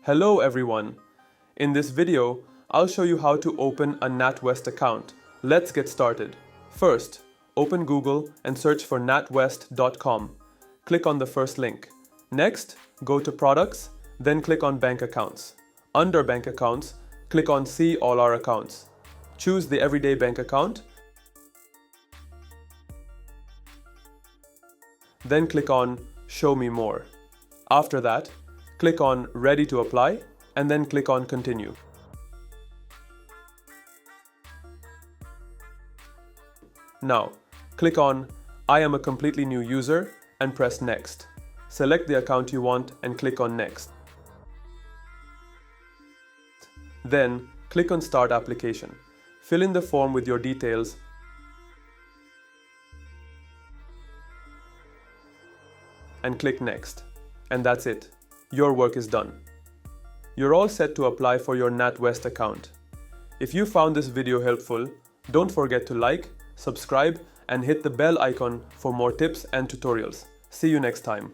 Hello everyone! In this video, I'll show you how to open a NatWest account. Let's get started. First, open Google and search for natwest.com. Click on the first link. Next, go to Products, then click on Bank Accounts. Under Bank Accounts, click on See All Our Accounts. Choose the Everyday Bank account. Then click on Show Me More. After that, click on Ready to Apply and then click on Continue. Now, click on I am a completely new user and press Next. Select the account you want and click on Next. Then, click on Start Application. Fill in the form with your details and click Next. And that's it. Your work is done. You're all set to apply for your NatWest account. If you found this video helpful, don't forget to like, subscribe, and hit the bell icon for more tips and tutorials. See you next time.